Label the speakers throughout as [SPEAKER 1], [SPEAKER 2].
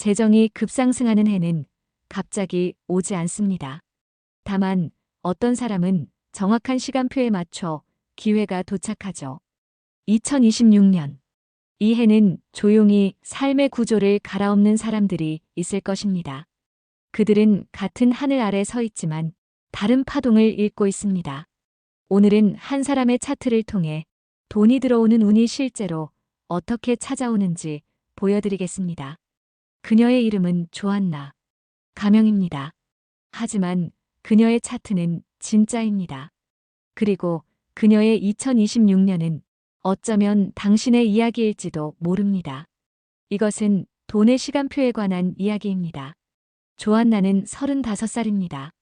[SPEAKER 1] 재정이 급상승하는 해는 갑자기 오지 않습니다. 다만 어떤 사람은 정확한 시간표에 맞춰 기회가 도착하죠. 2026년. 이 해는 조용히 삶의 구조를 갈아엎는 사람들이 있을 것입니다. 그들은 같은 하늘 아래 서 있지만 다른 파동을 잇고 있습니다. 오늘은 한 사람의 차트를 통해 돈이 들어오는 운이 실제로 어떻게 찾아오는지 보여드리겠습니다. 그녀의 이름은 조안나. 가명입니다. 하지만 그녀의 차트는 진짜입니다. 그리고 그녀의 2026년은 어쩌면 당신의 이야기일지도 모릅니다. 이것은 돈의 시간표에 관한 이야기입니다. 조안나는 35살입니다.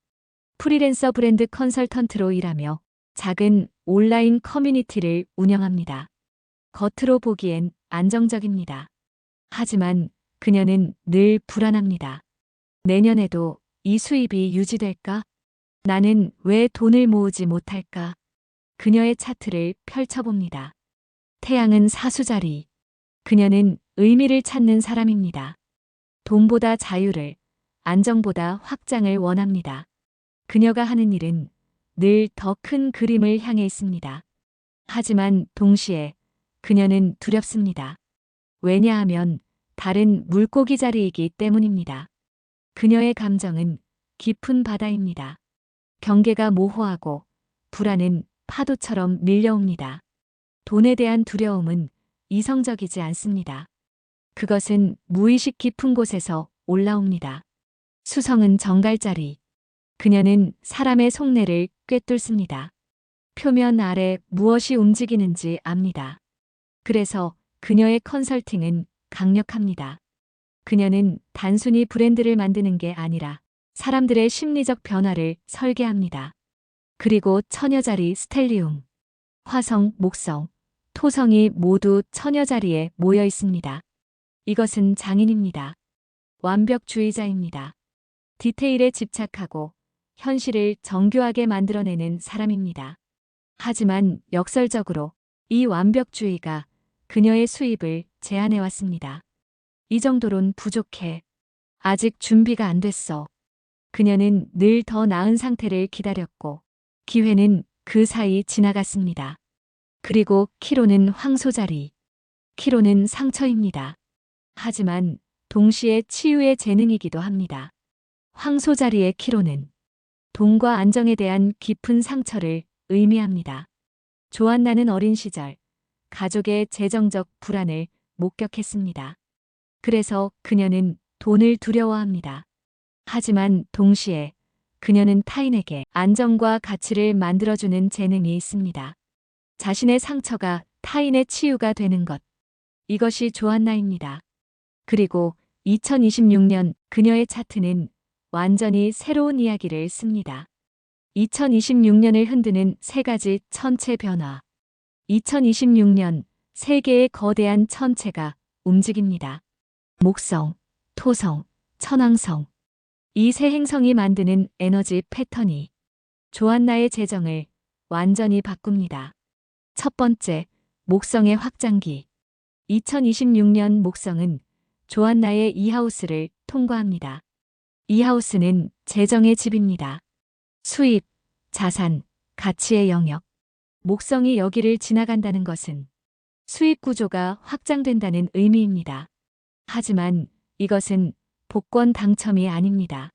[SPEAKER 1] 프리랜서 브랜드 컨설턴트로 일하며 작은 온라인 커뮤니티를 운영합니다. 겉으로 보기엔 안정적입니다. 하지만 그녀는 늘 불안합니다. 내년에도 이 수입이 유지될까? 나는 왜 돈을 모으지 못할까? 그녀의 차트를 펼쳐봅니다. 태양은 사수자리. 그녀는 의미를 찾는 사람입니다. 돈보다 자유를, 안정보다 확장을 원합니다. 그녀가 하는 일은 늘 더 큰 그림을 향해 있습니다. 하지만 동시에 그녀는 두렵습니다. 왜냐하면 다른 물고기 자리이기 때문입니다. 그녀의 감정은 깊은 바다입니다. 경계가 모호하고 불안은 파도처럼 밀려옵니다. 돈에 대한 두려움은 이성적이지 않습니다. 그것은 무의식 깊은 곳에서 올라옵니다. 수성은 정갈자리. 그녀는 사람의 속내를 꿰뚫습니다. 표면 아래 무엇이 움직이는지 압니다. 그래서 그녀의 컨설팅은 강력합니다. 그녀는 단순히 브랜드를 만드는 게 아니라 사람들의 심리적 변화를 설계합니다. 그리고 처녀자리 스텔리움, 화성, 목성, 토성이 모두 처녀자리에 모여 있습니다. 이것은 장인입니다. 완벽주의자입니다. 디테일에 집착하고 현실을 정교하게 만들어내는 사람입니다. 하지만 역설적으로 이 완벽주의가 그녀의 수입을 제한해왔습니다. 이 정도론 부족해. 아직 준비가 안 됐어. 그녀는 늘 더 나은 상태를 기다렸고 기회는 그 사이 지나갔습니다. 그리고 키로는 황소자리. 키로는 상처입니다. 하지만 동시에 치유의 재능이기도 합니다. 황소자리의 키로는 돈과 안정에 대한 깊은 상처를 의미합니다. 조안나는 어린 시절 가족의 재정적 불안을 목격했습니다. 그래서 그녀는 돈을 두려워합니다. 하지만 동시에 그녀는 타인에게 안정과 가치를 만들어주는 재능이 있습니다. 자신의 상처가 타인의 치유가 되는 것. 이것이 조안나입니다. 그리고 2026년 그녀의 차트는 완전히 새로운 이야기를 씁니다. 2026년을 흔드는 세 가지 천체 변화. 2026년 세계의 거대한 천체가 움직입니다. 목성, 토성, 천왕성. 이 세 행성이 만드는 에너지 패턴이 조안나의 재정을 완전히 바꿉니다. 첫 번째, 목성의 확장기. 2026년 목성은 조안나의 이 하우스를 통과합니다. 이 하우스는 재정의 집입니다. 수입, 자산, 가치의 영역. 목성이 여기를 지나간다는 것은 수입 구조가 확장된다는 의미입니다. 하지만 이것은 복권 당첨이 아닙니다.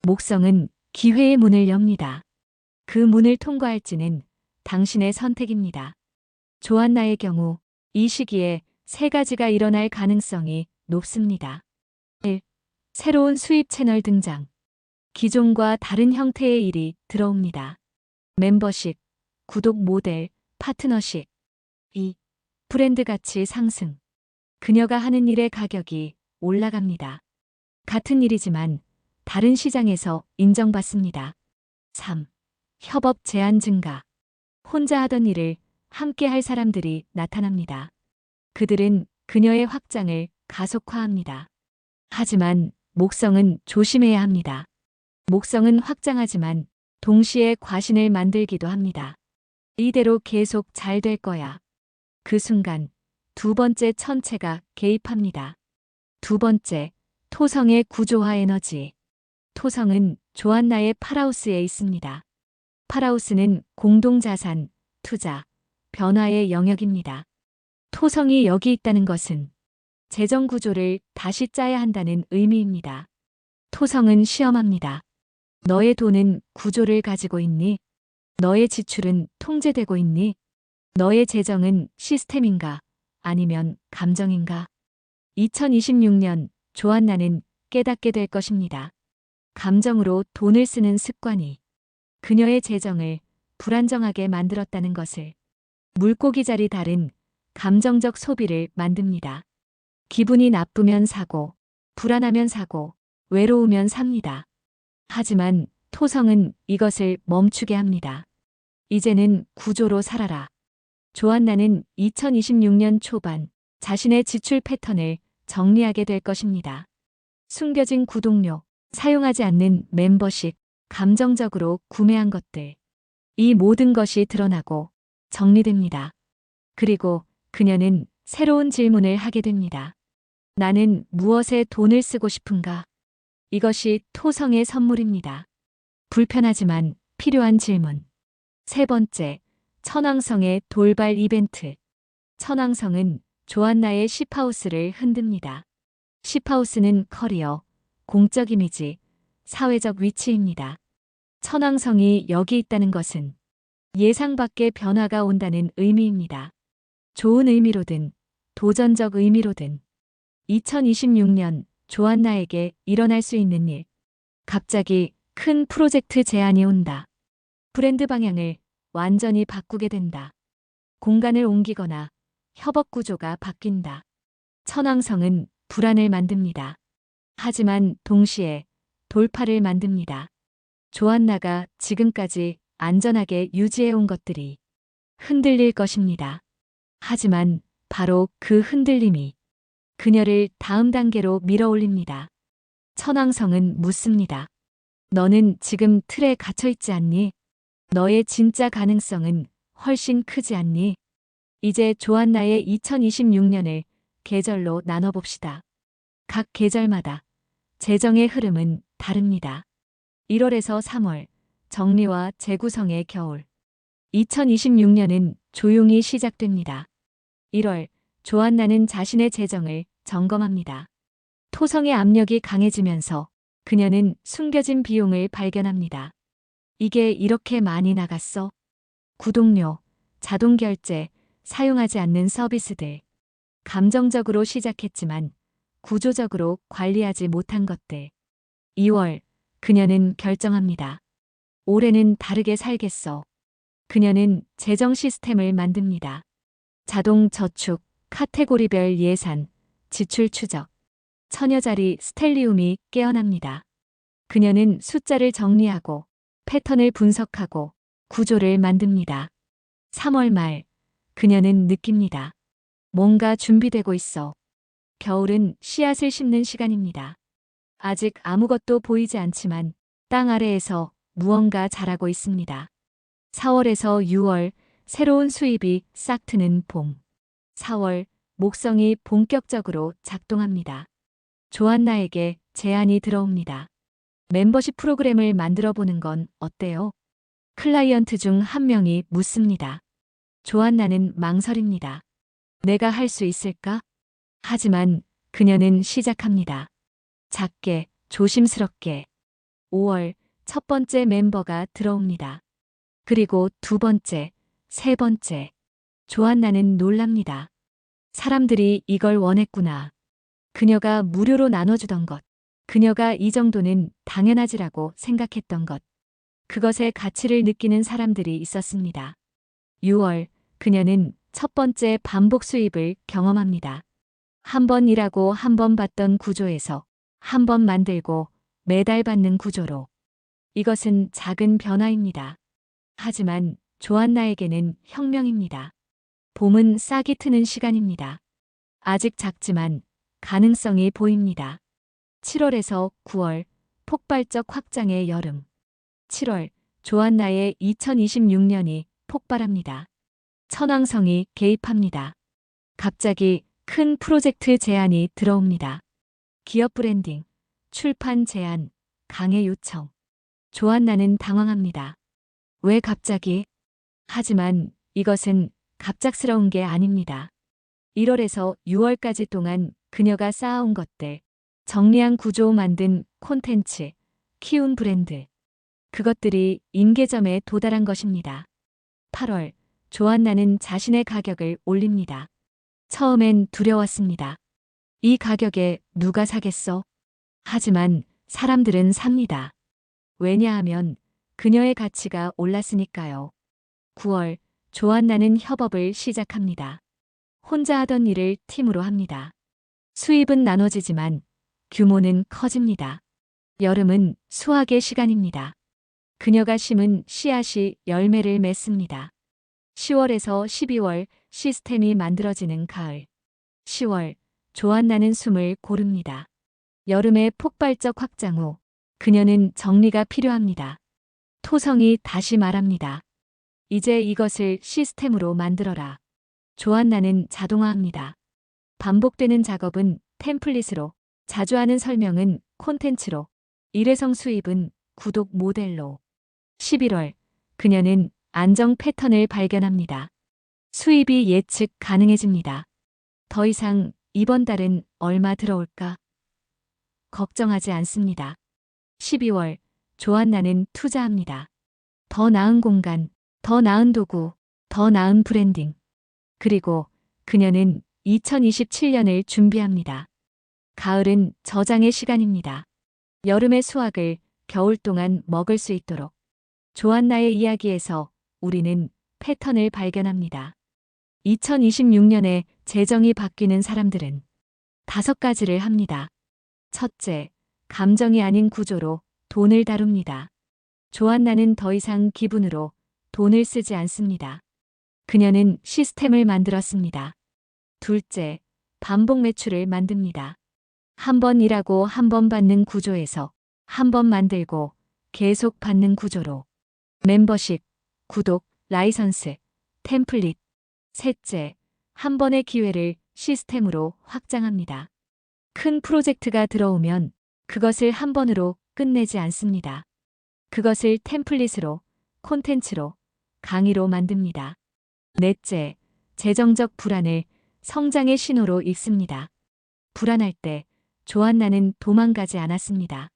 [SPEAKER 1] 목성은 기회의 문을 엽니다. 그 문을 통과할지는 당신의 선택입니다. 조안나의 경우 이 시기에 세 가지가 일어날 가능성이 높습니다. 1. 새로운 수입 채널 등장. 기존과 다른 형태의 일이 들어옵니다. 멤버십, 구독 모델, 파트너십. 2. 브랜드 가치 상승. 그녀가 하는 일의 가격이 올라갑니다. 같은 일이지만 다른 시장에서 인정받습니다. 3. 협업 제한 증가. 혼자 하던 일을 함께 할 사람들이 나타납니다. 그들은 그녀의 확장을 가속화합니다. 하지만 목성은 조심해야 합니다. 목성은 확장하지만 동시에 과신을 만들기도 합니다. 이대로 계속 잘 될 거야. 그 순간 두 번째 천체가 개입합니다. 두 번째, 토성의 구조화 에너지. 토성은 조안나의 파라우스에 있습니다. 파라우스는 공동자산, 투자, 변화의 영역입니다. 토성이 여기 있다는 것은 재정 구조를 다시 짜야 한다는 의미입니다. 토성은 시험합니다. 너의 돈은 구조를 가지고 있니? 너의 지출은 통제되고 있니? 너의 재정은 시스템인가? 아니면 감정인가? 2026년 조안나는 깨닫게 될 것입니다. 감정으로 돈을 쓰는 습관이 그녀의 재정을 불안정하게 만들었다는 것을, 물고기 자리 다른 감정적 소비를 만듭니다. 기분이 나쁘면 사고, 불안하면 사고, 외로우면 삽니다. 하지만 토성은 이것을 멈추게 합니다. 이제는 구조로 살아라. 조안나는 2026년 초반 자신의 지출 패턴을 정리하게 될 것입니다. 숨겨진 구독료, 사용하지 않는 멤버십, 감정적으로 구매한 것들. 이 모든 것이 드러나고 정리됩니다. 그리고 그녀는 새로운 질문을 하게 됩니다. 나는 무엇에 돈을 쓰고 싶은가? 이것이 토성의 선물입니다. 불편하지만 필요한 질문. 세 번째, 천왕성의 돌발 이벤트. 천왕성은 조안나의 십 하우스를 흔듭니다. 십 하우스는 커리어, 공적 이미지, 사회적 위치입니다. 천왕성이 여기 있다는 것은 예상 밖의 변화가 온다는 의미입니다. 좋은 의미로든 도전적 의미로든 2026년 조안나에게 일어날 수 있는 일. 갑자기 큰 프로젝트 제안이 온다. 브랜드 방향을 완전히 바꾸게 된다. 공간을 옮기거나 협업 구조가 바뀐다. 천왕성은 불안을 만듭니다. 하지만 동시에 돌파를 만듭니다. 조안나가 지금까지 안전하게 유지해온 것들이 흔들릴 것입니다. 하지만 바로 그 흔들림이 그녀를 다음 단계로 밀어올립니다. 천왕성은 묻습니다. 너는 지금 틀에 갇혀있지 않니? 너의 진짜 가능성은 훨씬 크지 않니? 이제 조안나의 2026년을 계절로 나눠봅시다. 각 계절마다 재정의 흐름은 다릅니다. 1월에서 3월, 정리와 재구성의 겨울. 2026년은 조용히 시작됩니다. 1월, 조안나는 자신의 재정을 점검합니다. 토성의 압력이 강해지면서 그녀는 숨겨진 비용을 발견합니다. 이게 이렇게 많이 나갔어? 구독료, 자동 결제, 사용하지 않는 서비스들. 감정적으로 시작했지만 구조적으로 관리하지 못한 것들. 2월, 그녀는 결정합니다. 올해는 다르게 살겠어. 그녀는 재정 시스템을 만듭니다. 자동 저축, 카테고리별 예산, 지출 추적. 처녀자리 스텔리움이 깨어납니다. 그녀는 숫자를 정리하고 패턴을 분석하고 구조를 만듭니다. 3월 말, 그녀는 느낍니다. 뭔가 준비되고 있어. 겨울은 씨앗을 심는 시간입니다. 아직 아무것도 보이지 않지만 땅 아래에서 무언가 자라고 있습니다. 4월에서 6월, 새로운 수입이 싹 트는 봄. 4월, 목성이 본격적으로 작동합니다. 조안나에게 제안이 들어옵니다. 멤버십 프로그램을 만들어 보는 건 어때요? 클라이언트 중 한 명이 묻습니다. 조안나는 망설입니다. 내가 할 수 있을까? 하지만 그녀는 시작합니다. 작게, 조심스럽게. 5월, 첫 번째 멤버가 들어옵니다. 그리고 두 번째, 세 번째. 조안나는 놀랍니다. 사람들이 이걸 원했구나. 그녀가 무료로 나눠주던 것. 그녀가 이 정도는 당연하지라고 생각했던 것. 그것의 가치를 느끼는 사람들이 있었습니다. 6월, 그녀는 첫 번째 반복 수입을 경험합니다. 한 번 일하고 한 번 받던 구조에서 한 번 만들고 매달 받는 구조로. 이것은 작은 변화입니다. 하지만 조안나에게는 혁명입니다. 봄은 싹이 트는 시간입니다. 아직 작지만 가능성이 보입니다. 7월에서 9월, 폭발적 확장의 여름. 7월, 조안나의 2026년이 폭발합니다. 천왕성이 개입합니다. 갑자기 큰 프로젝트 제안이 들어옵니다. 기업 브랜딩, 출판 제안, 강의 요청. 조안나는 당황합니다. 왜 갑자기? 하지만 이것은 갑작스러운 게 아닙니다. 1월에서 6월까지 동안 그녀가 쌓아온 것들, 정리한 구조 만든 콘텐츠, 키운 브랜드. 그것들이 임계점에 도달한 것입니다. 8월, 조안나는 자신의 가격을 올립니다. 처음엔 두려웠습니다. 이 가격에 누가 사겠어? 하지만 사람들은 삽니다. 왜냐하면 그녀의 가치가 올랐으니까요. 9월, 조안나는 협업을 시작합니다. 혼자 하던 일을 팀으로 합니다. 수입은 나눠지지만 규모는 커집니다. 여름은 수확의 시간입니다. 그녀가 심은 씨앗이 열매를 맺습니다. 10월에서 12월 시스템이 만들어지는 가을. 10월, 조안나는 숨을 고릅니다. 여름의 폭발적 확장 후 그녀는 정리가 필요합니다. 토성이 다시 말합니다. 이제 이것을 시스템으로 만들어라. 조안나는 자동화합니다. 반복되는 작업은 템플릿으로, 자주 하는 설명은 콘텐츠로, 일회성 수입은 구독 모델로. 11월, 그녀는 안정 패턴을 발견합니다. 수입이 예측 가능해집니다. 더 이상 이번 달은 얼마 들어올까? 걱정하지 않습니다. 12월, 조안나는 투자합니다. 더 나은 공간, 더 나은 도구, 더 나은 브랜딩. 그리고 그녀는 2027년을 준비합니다. 가을은 저장의 시간입니다. 여름의 수확을 겨울 동안 먹을 수 있도록. 조안나의 이야기에서 우리는 패턴을 발견합니다. 2026년에 재정이 바뀌는 사람들은 5가지를 합니다. 첫째, 감정이 아닌 구조로 돈을 다룹니다. 조안나는 더 이상 기분으로 돈을 쓰지 않습니다. 그녀는 시스템을 만들었습니다. 둘째, 반복 매출을 만듭니다. 한 번 일하고 한 번 받는 구조에서 한 번 만들고 계속 받는 구조로. 멤버십, 구독, 라이선스, 템플릿. 셋째, 한 번의 기회를 시스템으로 확장합니다. 큰 프로젝트가 들어오면 그것을 한 번으로 끝내지 않습니다. 그것을 템플릿으로, 콘텐츠로, 강의로 만듭니다. 넷째, 재정적 불안을 성장의 신호로 읽습니다. 불안할 때 조안나는 도망가지 않았습니다.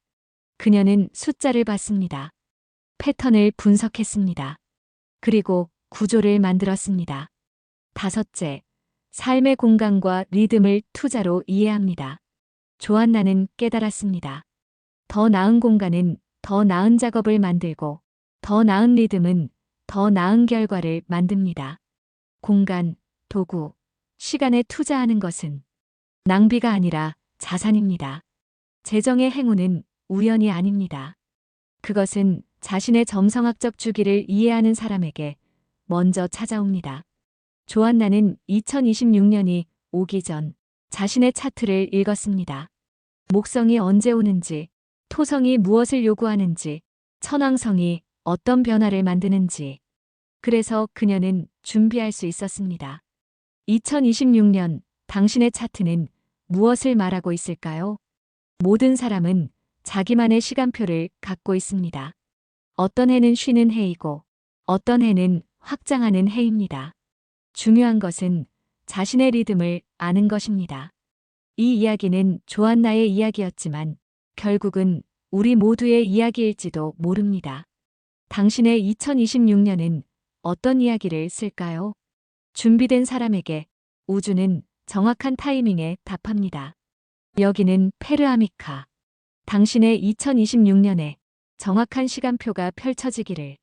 [SPEAKER 1] 그녀는 숫자를 봤습니다. 패턴을 분석했습니다. 그리고 구조를 만들었습니다. 다섯째, 삶의 공간과 리듬을 투자로 이해합니다. 조안나는 깨달았습니다. 더 나은 공간은 더 나은 작업을 만들고 더 나은 리듬은 더 나은 결과를 만듭니다. 공간, 도구, 시간에 투자하는 것은 낭비가 아니라 자산입니다. 재정의 행운은 우연이 아닙니다. 그것은 자신의 점성학적 주기를 이해하는 사람에게 먼저 찾아옵니다. 조안나는 2026년이 오기 전 자신의 차트를 읽었습니다. 목성이 언제 오는지, 토성이 무엇을 요구하는지, 천왕성이 어떤 변화를 만드는지. 그래서 그녀는 준비할 수 있었습니다. 2026년 당신의 차트는 무엇을 말하고 있을까요? 모든 사람은 자기만의 시간표를 갖고 있습니다. 어떤 해는 쉬는 해이고 어떤 해는 확장하는 해입니다. 중요한 것은 자신의 리듬을 아는 것입니다. 이 이야기는 조안나의 이야기였지만 결국은 우리 모두의 이야기일지도 모릅니다. 당신의 2026년은 어떤 이야기를 쓸까요? 준비된 사람에게 우주는 정확한 타이밍에 답합니다. 여기는 페르아미카. 당신의 2026년에 정확한 시간표가 펼쳐지기를.